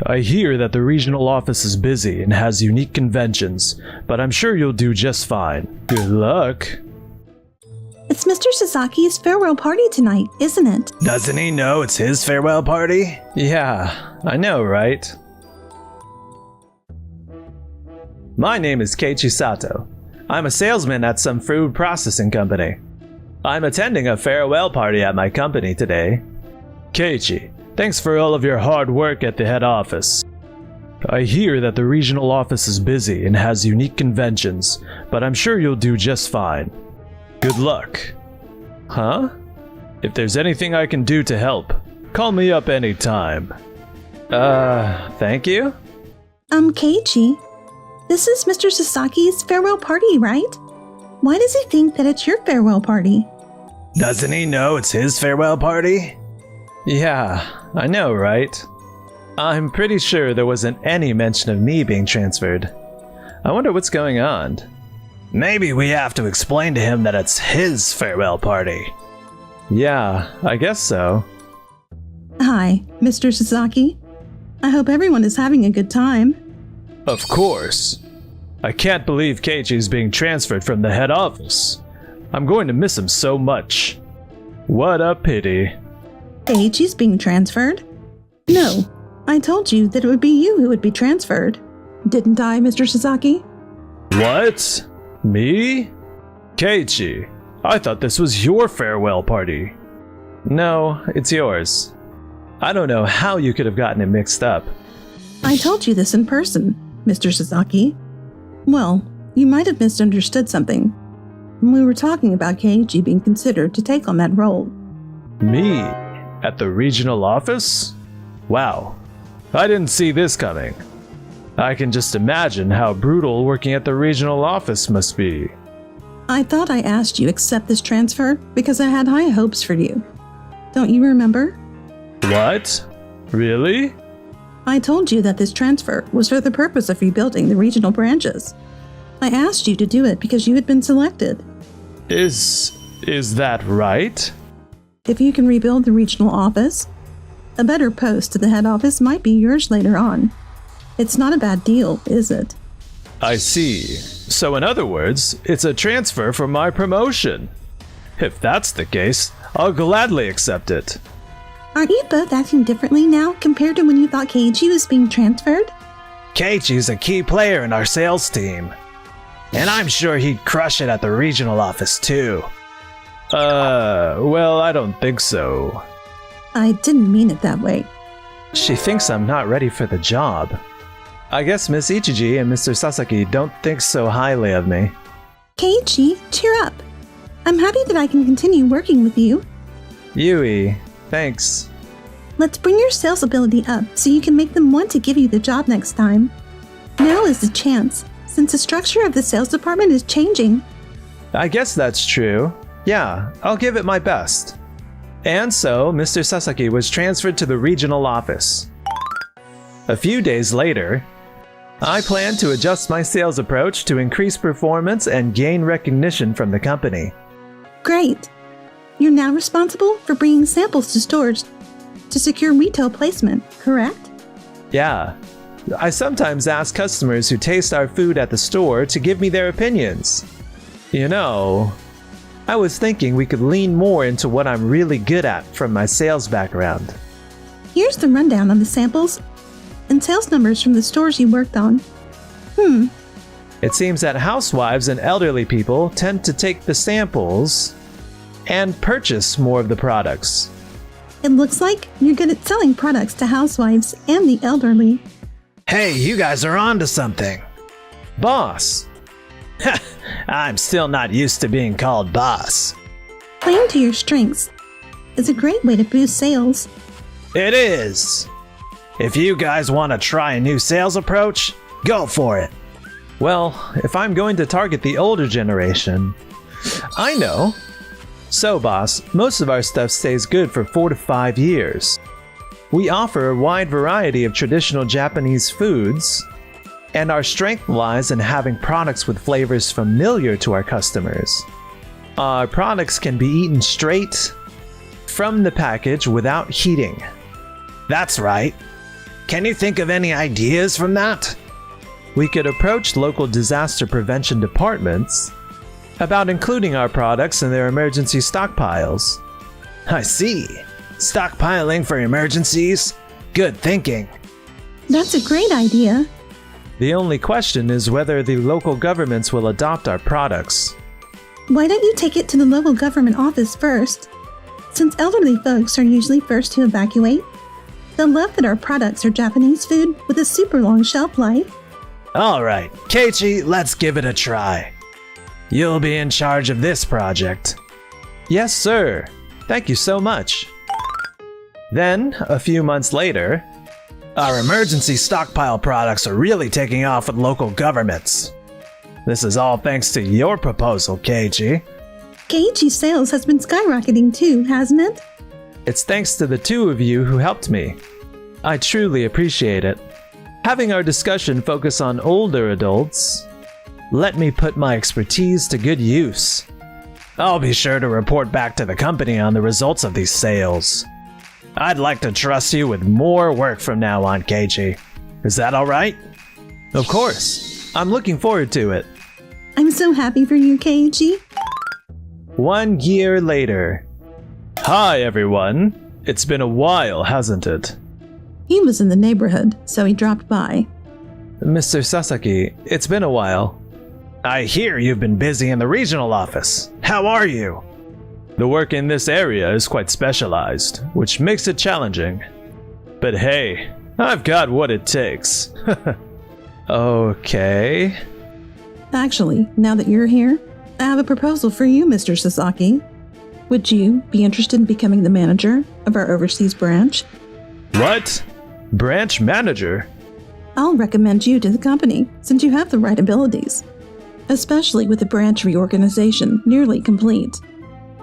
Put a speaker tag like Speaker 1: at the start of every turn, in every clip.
Speaker 1: I hear that the regional office is busy and has unique conventions, but I'm sure you'll do just fine. Good luck.
Speaker 2: It's Mr. Sasaki's farewell party tonight, isn't it?
Speaker 1: Doesn't he know it's his farewell party? Yeah, I know, right? My name is Keiichi Sato. I'm a salesman at some food processing company. I'm attending a farewell party at my company today. Keiichi, thanks for all of your hard work at the head office. I hear that the regional office is busy and has unique conventions, but I'm sure you'll do just fine. Good luck. Huh? If there's anything I can do to help, call me up anytime. Thank you?
Speaker 2: Keiichi, this is Mr. Sasaki's farewell party, right? Why does he think that it's your farewell party?
Speaker 1: Doesn't he know it's his farewell party? Yeah, I know, right? I'm pretty sure there wasn't any mention of me being transferred. I wonder what's going on. Maybe we have to explain to him that it's his farewell party. Yeah, I guess so.
Speaker 2: Hi, Mr. Sasaki. I hope everyone is having a good time.
Speaker 1: Of course. I can't believe Keiichi's being transferred from the head office. I'm going to miss him so much. What a pity.
Speaker 2: Keiichi's being transferred? No, I told you that it would be you who would be transferred. Didn't I, Mr. Sasaki?
Speaker 1: What? Me? Keiichi, I thought this was your farewell party. No, it's yours. I don't know how you could have gotten it mixed up.
Speaker 2: I told you this in person, Mr. Sasaki. Well, you might have misunderstood something. We were talking about Keiichi being considered to take on that role.
Speaker 1: Me? At the regional office? Wow, I didn't see this coming. I can just imagine how brutal working at the regional office must be.
Speaker 2: I thought I asked you to accept this transfer because I had high hopes for you. Don't you remember?
Speaker 1: What? Really?
Speaker 2: I told you that this transfer was for the purpose of rebuilding the regional branches. I asked you to do it because you had been selected.
Speaker 1: Is that right?
Speaker 2: If you can rebuild the regional office, a better post to the head office might be yours later on. It's not a bad deal, is it?
Speaker 1: I see. So in other words, it's a transfer for my promotion. If that's the case, I'll gladly accept it.
Speaker 2: Aren't you both acting differently now compared to when you thought Keiichi was being transferred?
Speaker 1: Keiichi's a key player in our sales team. And I'm sure he'd crush it at the regional office too. Well, I don't think so.
Speaker 2: I didn't mean it that way.
Speaker 1: She thinks I'm not ready for the job. I guess Miss Ichiji and Mr. Sasaki don't think so highly of me.
Speaker 2: Keiichi, cheer up. I'm happy that I can continue working with you.
Speaker 1: Yui, thanks.
Speaker 2: Let's bring your sales ability up so you can make them want to give you the job next time. Now is the chance, since the structure of the sales department is changing.
Speaker 1: I guess that's true. Yeah, I'll give it my best. And so, Mr. Sasaki was transferred to the regional office. A few days later, I plan to adjust my sales approach to increase performance and gain recognition from the company.
Speaker 2: Great! You're now responsible for bringing samples to stores to secure retail placement, correct?
Speaker 1: Yeah. I sometimes ask customers who taste our food at the store to give me their opinions. You know, I was thinking we could lean more into what I'm really good at from my sales background.
Speaker 2: Here's the rundown on the samples and sales numbers from the stores you worked on.
Speaker 1: It seems that housewives and elderly people tend to take the samples and purchase more of the products.
Speaker 2: It looks like you're good at selling products to housewives and the elderly.
Speaker 1: Hey, you guys are onto something. Boss. I'm still not used to being called boss.
Speaker 2: Playing to your strengths is a great way to boost sales.
Speaker 1: It is. If you guys want to try a new sales approach, go for it. Well, if I'm going to target the older generation, I know. So boss, most of our stuff stays good for 4 to 5 years. We offer a wide variety of traditional Japanese foods, and our strength lies in having products with flavors familiar to our customers. Our products can be eaten straight from the package without heating. That's right.
Speaker 3: Can you think of any ideas from that?
Speaker 1: We could approach local disaster prevention departments about including our products in their emergency stockpiles.
Speaker 3: I see. Stockpiling for emergencies? Good thinking.
Speaker 2: That's a great idea.
Speaker 1: The only question is whether the local governments will adopt our products.
Speaker 2: Why don't you take it to the local government office first? Since elderly folks are usually first to evacuate, they'll love that our products are Japanese food with a super long shelf life.
Speaker 3: Alright, Keiichi, let's give it a try. You'll be in charge of this project.
Speaker 1: Yes, sir. Thank you so much. Then, a few months later,
Speaker 3: our emergency stockpile products are really taking off with local governments. This is all thanks to your proposal, Keiichi.
Speaker 2: Keiichi's sales has been skyrocketing too, hasn't it?
Speaker 1: It's thanks to the two of you who helped me. I truly appreciate it. Having our discussion focus on older adults, let me put my expertise to good use.
Speaker 3: I'll be sure to report back to the company on the results of these sales. I'd like to trust you with more work from now on, Keiichi. Is that alright?
Speaker 1: Of course. I'm looking forward to it.
Speaker 2: I'm so happy for you, Keiichi.
Speaker 1: 1 year later. Hi, everyone. It's been a while, hasn't it?
Speaker 2: He was in the neighborhood, so he dropped by.
Speaker 1: Mr. Sasaki, it's been a while.
Speaker 3: I hear you've been busy in the regional office. How are you?
Speaker 1: The work in this area is quite specialized, which makes it challenging. But hey, I've got what it takes. Okay.
Speaker 2: Actually, now that you're here, I have a proposal for you, Mr. Sasaki. Would you be interested in becoming the manager of our overseas branch?
Speaker 1: What? Branch manager?
Speaker 2: I'll recommend you to the company, since you have the right abilities. Especially with the branch reorganization nearly complete.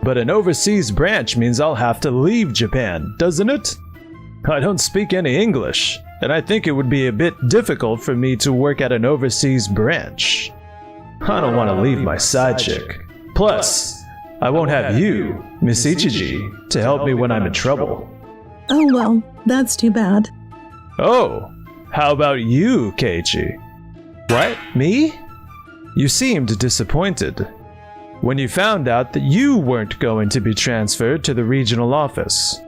Speaker 1: But an overseas branch means I'll have to leave Japan, doesn't it? I don't speak any English, and I think it would be a bit difficult for me to work at an overseas branch. I don't want to leave my side chick. Plus, I won't have you, Miss Ichiji, to help me when I'm in trouble.
Speaker 2: Oh well, that's too bad.
Speaker 1: Oh, how about you, Keiichi? What, me? You seemed disappointed when you found out that you weren't going to be transferred to the regional office.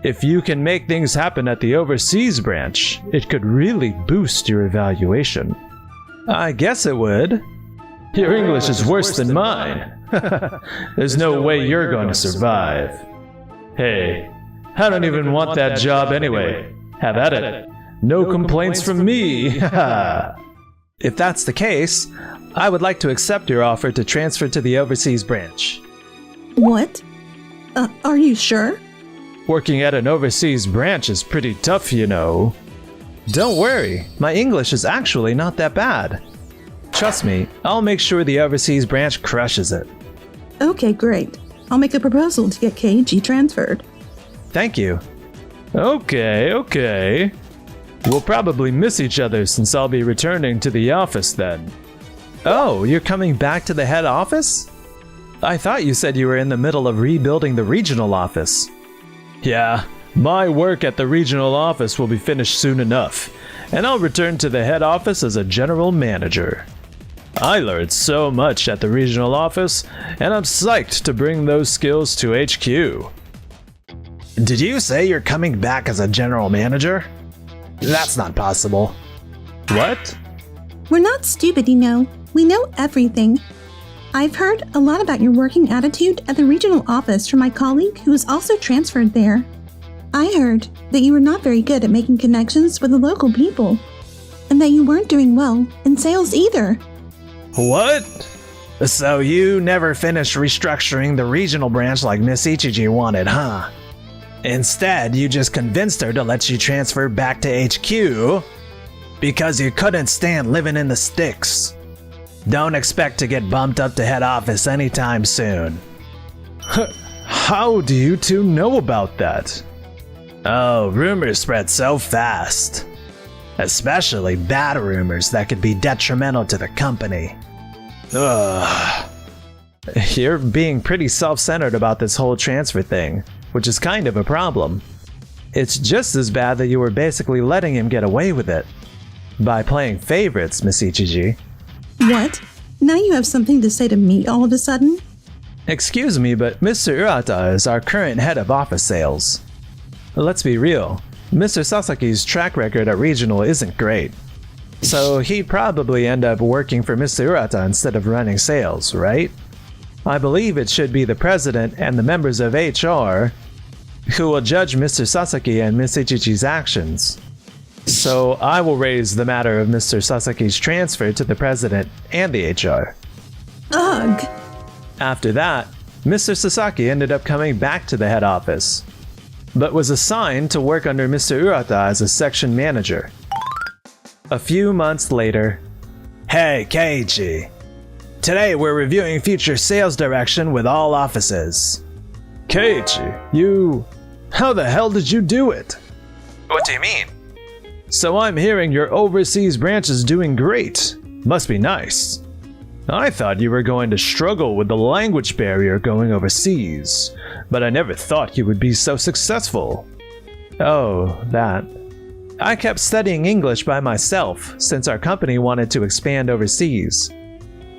Speaker 1: If you can make things happen at the overseas branch, it could really boost your evaluation. I guess it would. Your English is worse than mine. There's no way you're going to survive. Hey, I don't even want that job anyway. Have at it. No complaints from me. If that's the case, I would like to accept your offer to transfer to the overseas branch.
Speaker 2: What? Are you sure?
Speaker 1: Working at an overseas branch is pretty tough, you know. Don't worry, my English is actually not that bad. Trust me, I'll make sure the overseas branch crushes it.
Speaker 2: Okay, great. I'll make a proposal to get Keiichi transferred.
Speaker 1: Thank you. Okay. We'll probably miss each other since I'll be returning to the office then. Oh, you're coming back to the head office? I thought you said you were in the middle of rebuilding the regional office. Yeah, my work at the regional office will be finished soon enough, and I'll return to the head office as a general manager. I learned so much at the regional office, and I'm psyched to bring those skills to HQ.
Speaker 3: Did you say you're coming back as a general manager? That's not possible.
Speaker 1: What?
Speaker 2: We're not stupid, you know. We know everything. I've heard a lot about your working attitude at the regional office from my colleague who was also transferred there. I heard that you were not very good at making connections with the local people, and that you weren't doing well in sales either.
Speaker 3: What? So you never finished restructuring the regional branch like Miss Ichiji wanted, huh? Instead, you just convinced her to let you transfer back to HQ because you couldn't stand living in the sticks. Don't expect to get bumped up to head office anytime soon.
Speaker 1: How do you two know about that?
Speaker 3: Oh, rumors spread so fast. Especially bad rumors that could be detrimental to the company.
Speaker 1: Ugh. You're being pretty self-centered about this whole transfer thing, which is kind of a problem. It's just as bad that you were basically letting him get away with it. By playing favorites, Miss Ichiji.
Speaker 2: What? Now you have something to say to me all of a sudden?
Speaker 1: Excuse me, but Mr. Urata is our current head of office sales. Let's be real, Mr. Sasaki's track record at regional isn't great. So he'd probably end up working for Mr. Urata instead of running sales, right? I believe it should be the president and the members of HR who will judge Mr. Sasaki and Miss Ichiji's actions. So I will raise the matter of Mr. Sasaki's transfer to the president and the HR.
Speaker 2: Ugh.
Speaker 1: After that, Mr. Sasaki ended up coming back to the head office, but was assigned to work under Mr. Urata as a section manager. A few months later.
Speaker 3: Hey, Keiichi. Today we're reviewing future sales direction with all offices.
Speaker 1: Keiichi, how the hell did you do it? What do you mean? So I'm hearing your overseas branch is doing great. Must be nice. I thought you were going to struggle with the language barrier going overseas, but I never thought you would be so successful. Oh, that. I kept studying English by myself since our company wanted to expand overseas.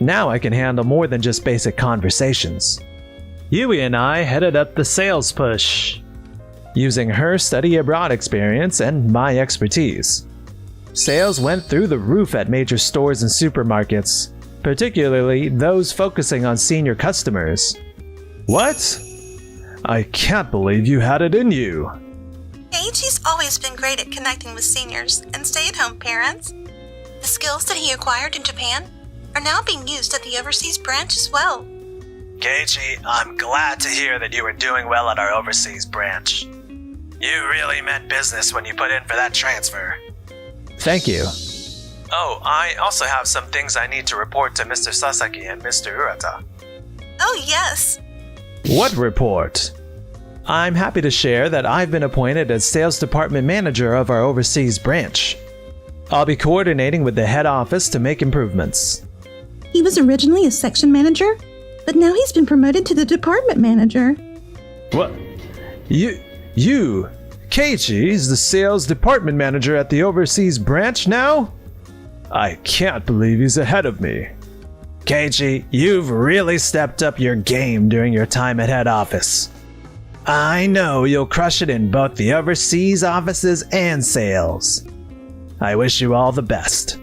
Speaker 1: Now I can handle more than just basic conversations. Yui and I headed up the sales push, using her study abroad experience and my expertise. Sales went through the roof at major stores and supermarkets, particularly those focusing on senior customers. What? I can't believe you had it in you.
Speaker 2: Keiichi's always been great at connecting with seniors and stay-at-home parents. The skills that he acquired in Japan are now being used at the overseas branch as well.
Speaker 3: Keiichi, I'm glad to hear that you were doing well at our overseas branch. You really meant business when you put in for that transfer.
Speaker 1: Thank you. Oh, I also have some things I need to report to Mr. Sasaki and Mr. Urata.
Speaker 2: Oh, yes.
Speaker 1: What report? I'm happy to share that I've been appointed as sales department manager of our overseas branch. I'll be coordinating with the head office to make improvements.
Speaker 2: He was originally a section manager, but now he's been promoted to the department manager.
Speaker 1: What? Keiichi is the sales department manager at the overseas branch now? I can't believe he's ahead of me.
Speaker 3: Keiichi, you've really stepped up your game during your time at head office. I know you'll crush it in both the overseas offices and sales. I wish you all the best.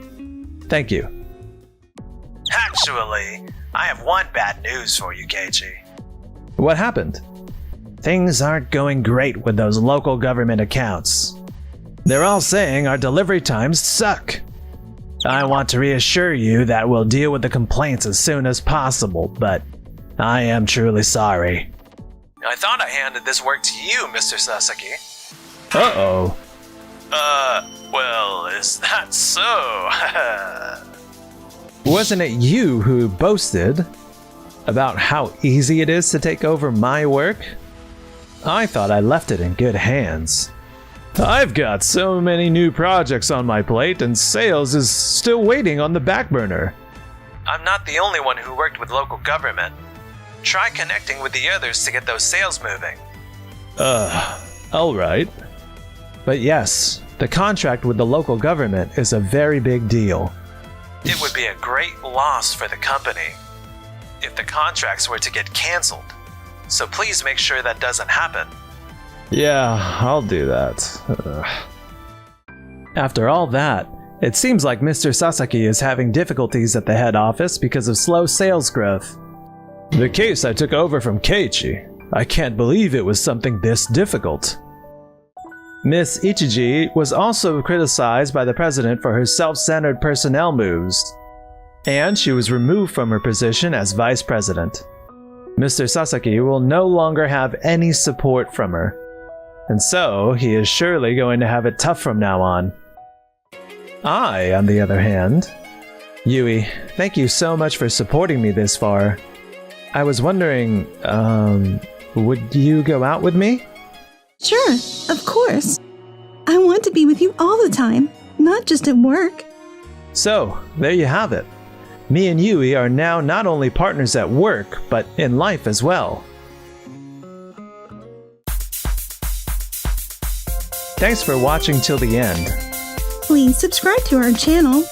Speaker 1: Thank you.
Speaker 3: Actually, I have one bad news for you, Keiichi.
Speaker 1: What happened?
Speaker 3: Things aren't going great with those local government accounts. They're all saying our delivery times suck. I want to reassure you that we'll deal with the complaints as soon as possible, but I am truly sorry.
Speaker 1: I thought I handed this work to you, Mr. Sasaki. Uh-oh.
Speaker 3: Well, is that so?
Speaker 1: Wasn't it you who boasted about how easy it is to take over my work? I thought I left it in good hands. I've got so many new projects on my plate and sales is still waiting on the back burner. I'm not the only one who worked with local government. Try connecting with the others to get those sales moving. Alright. But yes, the contract with the local government is a very big deal. It would be a great loss for the company if the contracts were to get cancelled. So please make sure that doesn't happen. Yeah, I'll do that. After all that, it seems like Mr. Sasaki is having difficulties at the head office because of slow sales growth. The case I took over from Keiichi, I can't believe it was something this difficult. Miss Ichiji was also criticized by the president for her self-centered personnel moves, and she was removed from her position as vice president. Mr. Sasaki will no longer have any support from her, and so he is surely going to have it tough from now on. I, on the other hand... Yui, thank you so much for supporting me this far. I was wondering, would you go out with me?
Speaker 2: Sure, of course. I want to be with you all the time, not just at work.
Speaker 1: So, there you have it. Me and Yui are now not only partners at work, but in life as well. Thanks for watching till the end.
Speaker 2: Please subscribe to our channel.